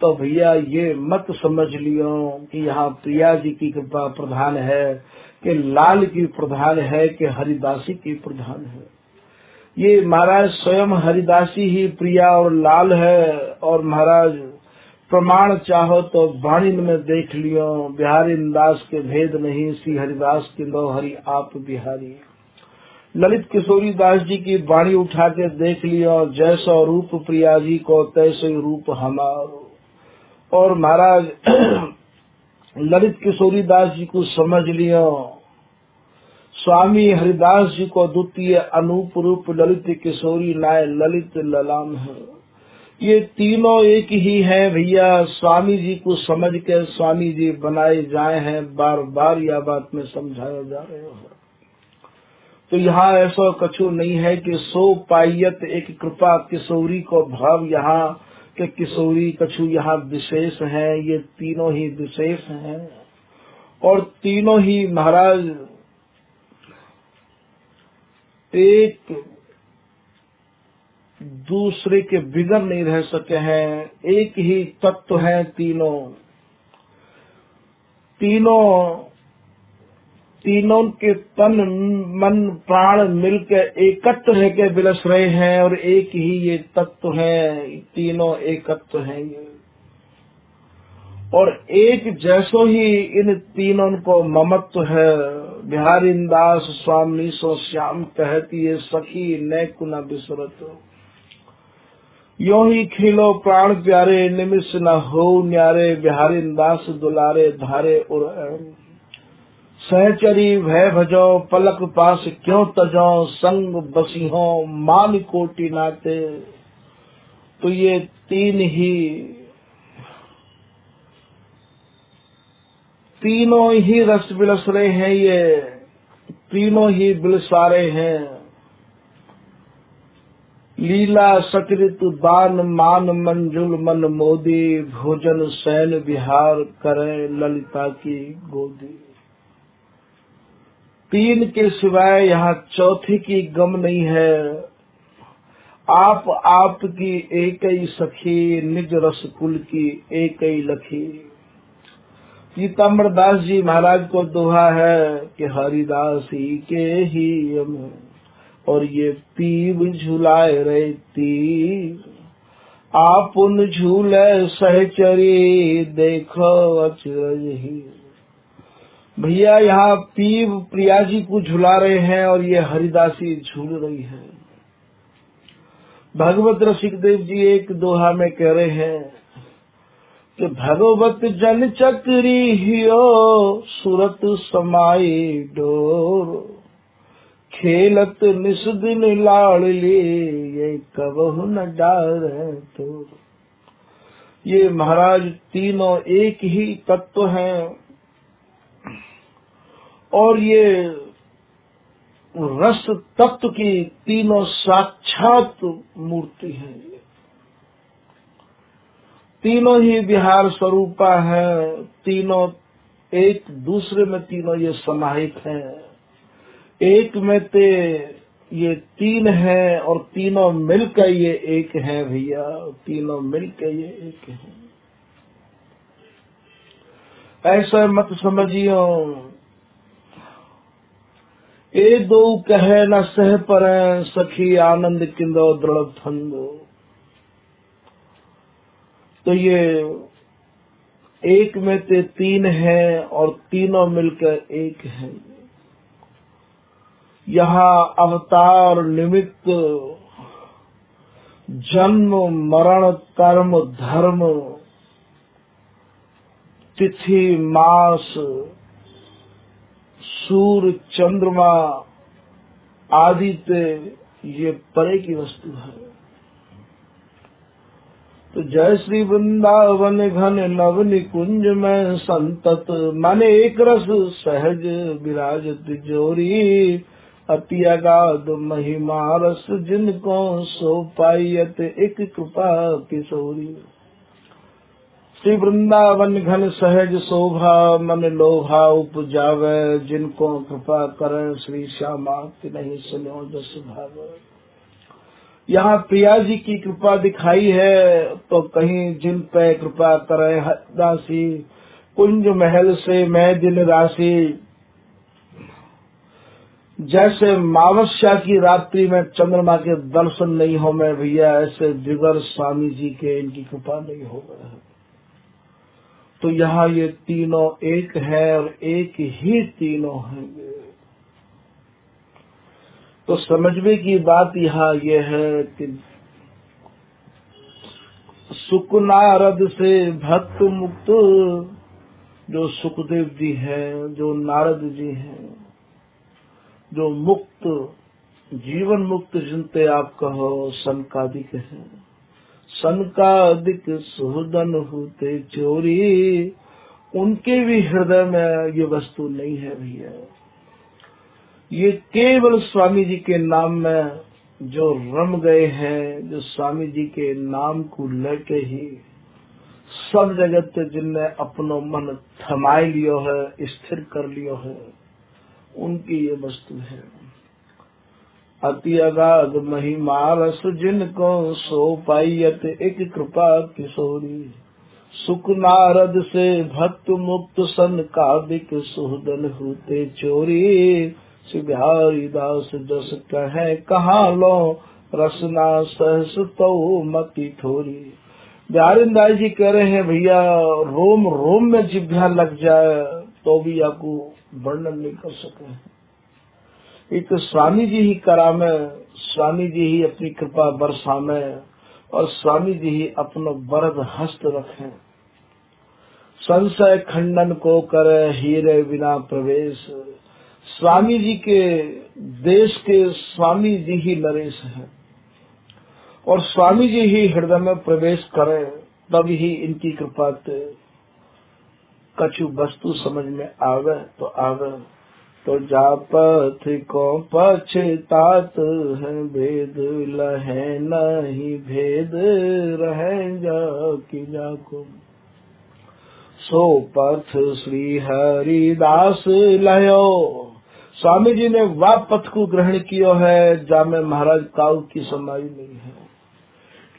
तो भैया ये मत समझ लियो कि यहाँ प्रिया जी की कृपा प्रधान है, कि लाल की प्रधान है, कि हरिदासी की प्रधान है। ये महाराज स्वयं हरिदासी ही प्रिया और लाल है। और महाराज प्रमाण चाहो तो वाणी में देख लियो, बिहारी दास के भेद नहीं, श्री हरिदास के लो हरि आप बिहारी। ललित किशोरी दास जी की वाणी उठा के देख लियो, जैसा रूप प्रिया जी को तैसे रूप हमारो। और महाराज ललित किशोरी दास जी को समझ लियो, स्वामी हरिदास जी को द्वितीय अनूप रूप ललित किशोरी नाय ललित ललाम है। ये तीनों एक ही हैं भैया। स्वामी जी को समझ के स्वामी जी बनाए जाए हैं, बार बार यह बात में समझाया जा रहे हो। तो यहाँ ऐसा कछु नहीं है कि सो पायत एक कृपा किशोरी को भाव यहाँ के किशोरी कछु यहाँ विशेष है। ये तीनों ही विशेष हैं और तीनों ही महाराज एक दूसरे के बिगर नहीं रह सके हैं। एक ही तत्व है तीनों। तीनों के तन मन प्राण मिलकर एकत्र रह के विलस रहे हैं और एक ही ये तत्व है। तीनों एकत्व हैं ये, और एक जैसो ही इन तीनों को ममत्व है। बिहारी दास स्वामी सो श्याम कहती है, सखी न कुना बिसरत। यो ही खिलो प्राण प्यारे, निमिष न हो न्यारे। बिहारी दास दुलारे धारे उर। सहचरी भय भजो, पलक पास क्यों तजो। संग बसी हो मान कोटि नाते। तो ये तीनों ही रस बिलस रहे हैं। ये तीनों ही बिलसारे हैं। लीला सकृत दान मान मंजुल मन मोदी। भोजन शयन विहार करे ललिता की गोदी। तीन के सिवाय यहाँ चौथी की गम नहीं है। आप की एक ही सखी, निज रस कुल की एक ही लखी। पीताम्बर दास जी महाराज को दोहा है कि हरिदास ही के ही हम, और ये पीव झुलाए रे तीर। आप उन झूले सहचरी, देखो अचरज ही। भैया यहाँ पीव प्रिया जी को झुला रहे हैं और ये हरिदासी झूल रही है। भगवत रसिक देव जी एक दोहा में कह रहे हैं कि भगवत जन चक्री हियो, सुरत समाई डोर। खेलत निस दिन लाड़ली, ये कबहु न डार तो। ये महाराज तीनों एक ही तत्व हैं, और ये रस तत्व की तीनों साक्षात मूर्ति है। तीनों ही विहार स्वरूपा है। तीनों एक दूसरे में तीनों ये समाहित है। एक में ते ये तीन है और तीनों मिलकर ये एक है भैया। तीनों मिलकर ये एक है। ऐसा मत समझियो ए दो कहे न सह पर, सखी आनंद किंदो दृढ़ फंदो। तो ये एक में ते तीन है और तीनों मिलकर एक है। यहाँ अवतार निमित्त जन्म मरण कर्म धर्म तिथि मास सूर्य चंद्रमा आदित्य ये परे की वस्तु है। तो जय श्री वृंदावन घन नव निकुंज में संतत, माने एक रस सहज विराजत जोरी। अति अगाध महिमा रस जिनको सो पायत, एक कृपा किशोरी। श्री वृंदावन घन सहज शोभा, मन लोभा उपजावे। जिनको कृपा करें श्री श्यामा, नहीं सुनो जस भावे। यहाँ प्रिया जी की कृपा दिखाई है, तो कहीं जिन पे कृपा करें हरिदासी। कुंज महल से मैं दिन राशि, जैसे मावस्या की रात्रि में चंद्रमा के दर्शन नहीं हो मैं भैया, ऐसे दिगर स्वामी जी के इनकी कृपा नहीं हो गए। तो यहाँ ये तीनों एक है और एक ही तीनों हैं। तो समझने की बात यहाँ ये है कि सुख नारद से भक्त मुक्त, जो सुखदेव जी हैं, जो नारद जी हैं, जो मुक्त जीवन मुक्त जिनते आप कहो सनकादिक हैं। सनकादिक सुहृदन होते चोरी, उनके भी हृदय में ये वस्तु नहीं है भैया। ये केवल स्वामी जी के नाम में जो रम गए हैं, जो स्वामी जी के नाम को लेके ही सब जगत जिनने अपनो मन थमाए लियो है, स्थिर कर लियो है, उनकी ये वस्तु है। अति अगाध महिमा रस जिनको सो पाइयत एक कृपा किशोरी। सुख नारद से भक्त मुक्त सनकादिक सुहदन होते चोरी। श्री बिहारी दास जस कहे कहाँ लो रसना सहस तो मति थोरी। बिहारी दास जी कह रहे हैं भैया रोम रोम में जिभ्या लग जाए तो भी आपको वर्णन नहीं कर सके। एक तो स्वामी जी ही करामे, स्वामी जी ही अपनी कृपा बरसामे और स्वामी जी ही अपना वरद हस्त रखें। संशय खंडन को करे हीरे बिना प्रवेश। स्वामी जी के देश के स्वामी जी ही नरेश हैं और स्वामी जी ही हृदय में प्रवेश करें तभी ही इनकी कृपा से कछु वस्तु समझ में आवे तो आवे। तो जापथ को पछतात है भेद लहे नहीं भेद रहे जाकि जाको। सो पथ श्री हरिदास लयो। स्वामी जी ने वह पथ को ग्रहण किया है जामे महाराज काऊ की समाई नहीं है।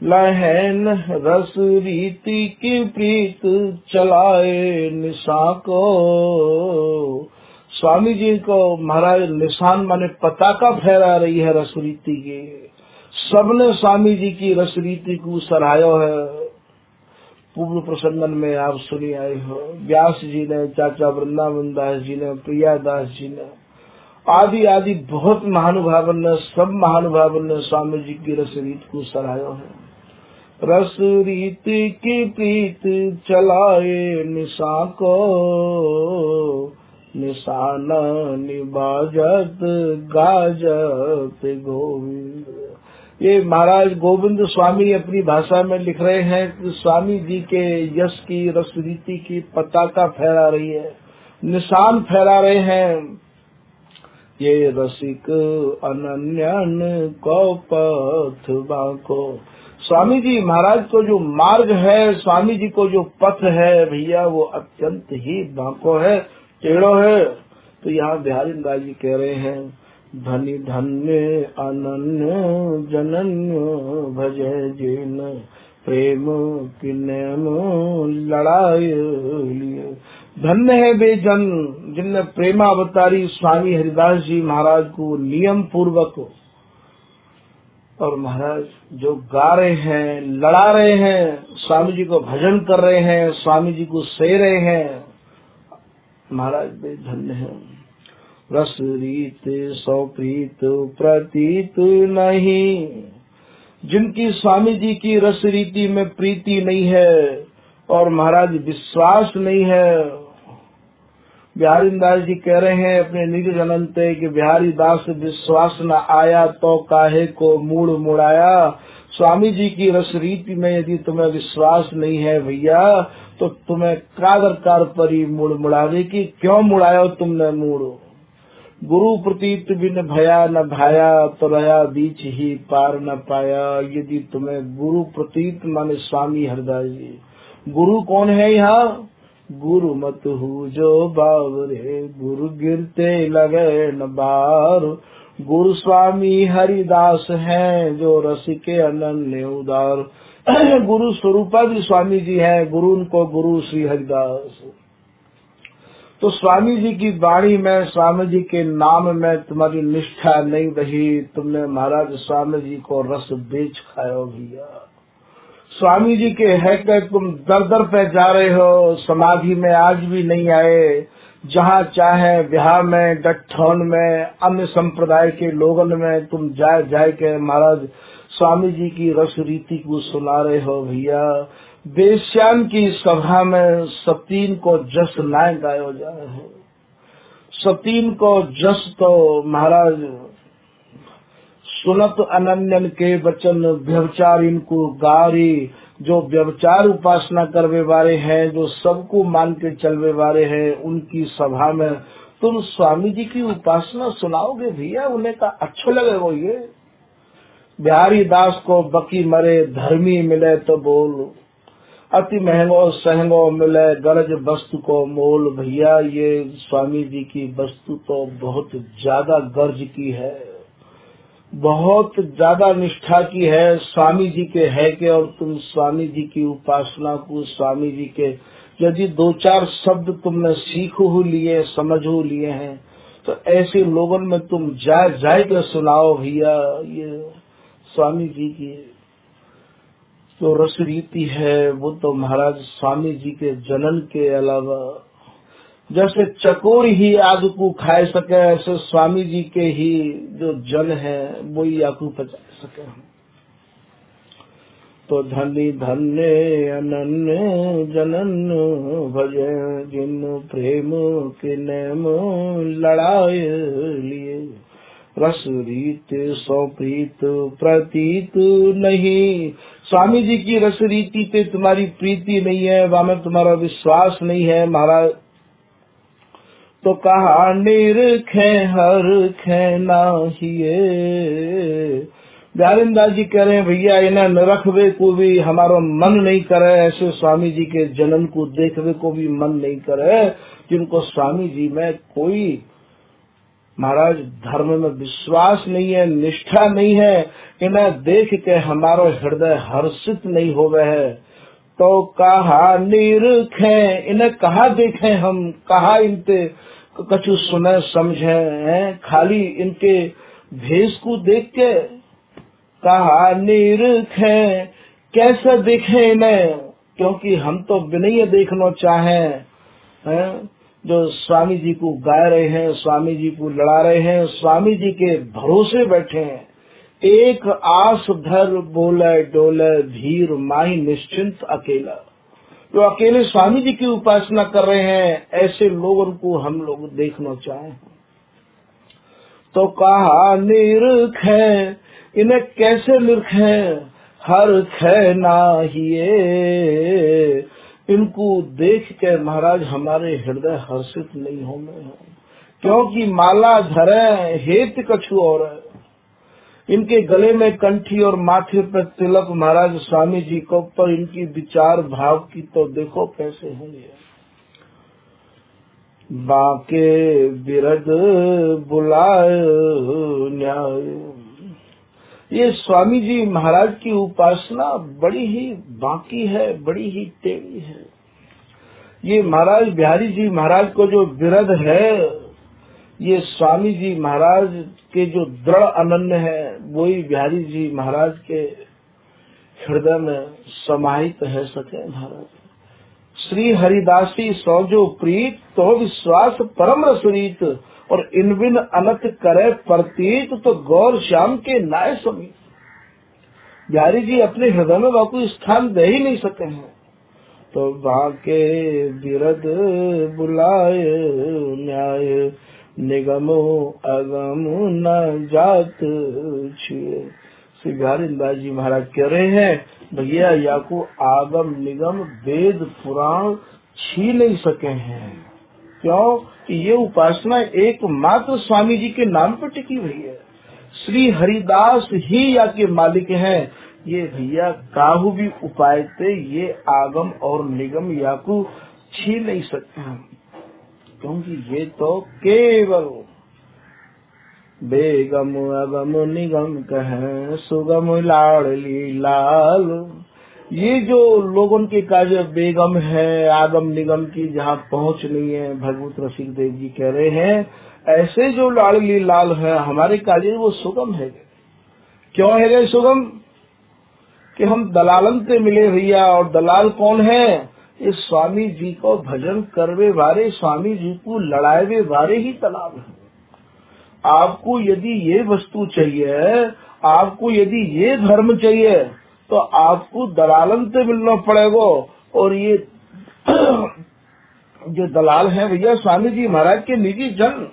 लहन रस रीति की प्रीत चलाए निशा को। स्वामी जी को महाराज निशान माने पताका फहरा रही है रस रीति की। सबने स्वामी जी की रस रीति को सराहा है। पूर्व प्रसंगन में आप सुनी आए हो, व्यास जी ने, चाचा वृंदावन दास जी ने, प्रिया दास जी ने, आदि आदि बहुत महानुभावन ने, सब महानुभावन ने स्वामी जी की रस रीत को सराहा है। रस रीति की प्रीत चलाए निशा को। निशाना निबाजत गाजत गोविंद। ये महाराज गोविंद स्वामी अपनी भाषा में लिख रहे हैं कि स्वामी जी के यश की रस रीति की पताका फहरा रही है, निशान फहरा रहे हैं। ये रसिक अनन्यन को पथ बाको। स्वामी जी महाराज को जो मार्ग है, स्वामी जी को जो पथ है भैया वो अत्यंत ही बाको है, टेढ़ो है। तो यहाँ बिहारी दास जी कह रहे हैं धनी धन्य अनन्य जनन्य भजे जिन प्रेम किन्नम लड़ाई लिए। धन्य है वे जन जिनने प्रेमावतारी स्वामी हरिदास जी महाराज को नियम पूर्वक और महाराज जो गा रहे हैं, लड़ा रहे हैं, स्वामी जी को भजन कर रहे हैं, स्वामी जी को सह रहे हैं, महाराज वे धन्य हैं। रस रीत सौ प्रीत प्रतीत नहीं। जिनकी स्वामी जी की रस रीति में प्रीति नहीं है और महाराज विश्वास नहीं है। बिहारी दास जी कह रहे हैं अपने निज जनंते कि बिहारी दास विश्वास न आया तो काहे को मूड मुड़ाया। स्वामी जी की रस रीति में यदि तुम्हें विश्वास नहीं है भैया तो तुम्हें कादर कार परी मूड मुड़ावे की। क्यों मुड़ाया तुमने मूड। गुरु प्रतीत बिन भया न भाया तो रहा बीच ही पार न पाया। यदि तुम्हें गुरु प्रतीत माने स्वामी हरिदास जी। गुरु कौन है यहाँ। गुरु मत हु जो बावरे गुरु गिरते लगे न बार। गुरु स्वामी हरिदास हैं जो रस के अनन्य उदार। गुरु स्वरूपा भी स्वामी जी हैं, गुरु उनको गुरु श्री हरिदास। तो स्वामी जी की वाणी में, स्वामी जी के नाम में तुम्हारी निष्ठा नहीं रही। तुमने महाराज स्वामी जी को रस बेच खाया भैया। स्वामी जी के है कि तुम दर दर पे जा रहे हो, समाधि में आज भी नहीं आए। जहाँ चाहे ब्याह में, गठौन में, अन्य संप्रदाय के लोगन में तुम जाए के महाराज स्वामी जी की रस रीति को सुना रहे हो भैया। बेश्यान की सभा में सतीन को जस न गायो जाए है। सतीन को जस तो महाराज सुनत अनन्यन के वचन व्यभिचार इनको गारी। जो व्यभिचार उपासना करवे वाले हैं, जो सबको मान के चलवे वाले हैं, उनकी सभा में तुम स्वामी जी की उपासना सुनाओगे भैया, उन्हें का अच्छा लगेगा। ये बिहारी दास को बकी मरे धर्मी मिले तो बोल। अति महंगो सहंगो मिले गरज वस्तु को मोल। भैया ये स्वामी जी की वस्तु तो बहुत ज्यादा गर्ज की है। बहुत ज्यादा निष्ठा की है स्वामी जी के है के, और तुम स्वामी जी की उपासना को, स्वामी जी के यदि दो चार शब्द तुमने सीख हो लिए, समझ हो लिए हैं, तो ऐसे लोगों में तुम जाए के सुनाओ भैया। ये स्वामी जी की जो रस रीति है वो तो महाराज स्वामी जी के जनन के अलावा, जैसे चकोर ही आग को खाए सके, ऐसे स्वामी जी के ही जो जन है वो ही आग को पचा सके। तो धनी धन्य अनन्य जनन भजे, जिन प्रेम के नेम लड़ाए लिए, रस रीत सौ प्रीत प्रतीत नहीं। स्वामी जी की रस रीति पे तुम्हारी प्रीति नहीं है, वहाँ में तुम्हारा विश्वास नहीं है महाराज। तो कहा निरखे हर खे नाहिए। ब्यारिंदास जी कह रहे हैं भैया इन्हें नरखवे को भी हमारा मन नहीं करे, ऐसे स्वामी जी के जन्म को देखवे को भी मन नहीं करे, जिनको स्वामी जी में कोई महाराज धर्म में विश्वास नहीं है, निष्ठा नहीं है, इन्हें देख के हमारा हृदय हर्षित नहीं हो गए है। तो कहा निरखे, इन्हें कहा देखें हम, कहा इनते कछु सुने समझे हैं, खाली इनके भेष को देख के। कहा निरखे, कैसे देखें इन्हें, क्योंकि हम तो विनय देखना चाहें हैं, जो स्वामी जी को गा रहे हैं, स्वामी जी को लड़ा रहे हैं, स्वामी जी के भरोसे बैठे हैं। एक आस धर बोले डोले धीर माही निश्चिंत अकेला। जो अकेले स्वामी जी की उपासना कर रहे हैं, ऐसे लोगों को हम लोग देखना चाहें। तो कहा निरखे, इन्हें कैसे निरखें, हर खे नाहिए। इनको देख के महाराज हमारे हृदय हर्षित नहीं होंगे, क्योंकि माला धरे हेत कछु और है। इनके गले में कंठी और माथे पर तिलक महाराज स्वामी जी को, पर इनकी विचार भाव की तो देखो कैसे होंगे। बाके बिरद बुलाए न्याय। ये स्वामी जी महाराज की उपासना बड़ी ही बाकी है, बड़ी ही टेढ़ी है। ये महाराज बिहारी जी महाराज को जो बिरद है, ये स्वामी जी महाराज के जो दृढ़ अनन्य है, वही बिहारी जी महाराज के हृदय में समाहित है सके महाराज। श्री हरिदासी सौ जो प्रीत, तो विश्वास परम रसरीत, और इन बिन अनत करे प्रतीत, तो गौर श्याम के नाय समीत। बिहारी जी अपने हृदय में बापू स्थान दे ही नहीं सके हैं। तो बाके बिरद बुलाए न्याय, निगमो अगम न जात छुए। श्री बिहारीदास जी महाराज कह रहे हैं भैया या को आगम निगम वेद पुराण छी नहीं सके हैं। क्यों कि ये उपासना एकमात्र स्वामी जी के नाम पर टिकी हुई है। श्री हरिदास ही या के मालिक हैं। ये भैया काहू भी उपाय थे, ये आगम और निगम या को छी नहीं सकते हम, क्योंकि ये तो केवल बेगम अगम निगम कहें सुगम लाडली लाल। ये जो लोगों के कार्य बेगम है, आगम निगम की जहाँ पहुँच नहीं है, भगवत रसिक देव जी कह रहे हैं, ऐसे जो लाडली लाल है हमारे कार्य वो सुगम है। क्यों है सुगम कि हम दलालन से मिले भैया, और दलाल कौन है, इस स्वामी जी को भजन करवे वाले, स्वामी जी को लड़ावे वाले ही दलाल है। आपको यदि ये वस्तु चाहिए, आपको यदि ये धर्म चाहिए, तो आपको दलालन से मिलना पड़ेगा। और ये जो दलाल हैं भैया स्वामी जी महाराज के निजी जन,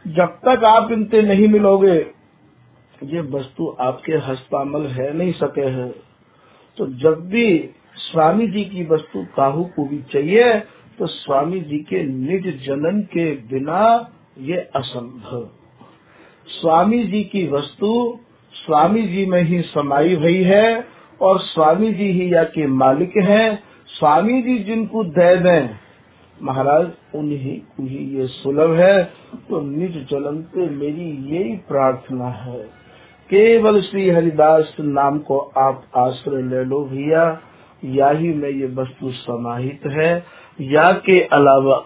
जब तक आप इनसे नहीं मिलोगे ये वस्तु आपके हस्तामल है नहीं सके है। तो जब भी स्वामी जी की वस्तु काहू को भी चाहिए, तो स्वामी जी के निज जनन के बिना ये असंभव। स्वामी जी की वस्तु स्वामी जी में ही समाई हुई है, और स्वामी जी ही या के मालिक हैं। स्वामी जी जिनको दे दें महाराज उन्हीं को ही ये सुलभ है। तो निज जनन पे मेरी यही प्रार्थना है केवल श्री हरिदास नाम को आप आश्रय ले लो भैया, या ही में ये वस्तु समाहित है। या के अलावा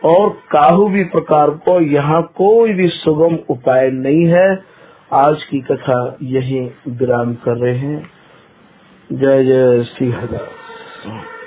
और काहू भी प्रकार को यहाँ कोई भी सुगम उपाय नहीं है। आज की कथा यही विराम कर रहे हैं। जय जय श्री हरिदास।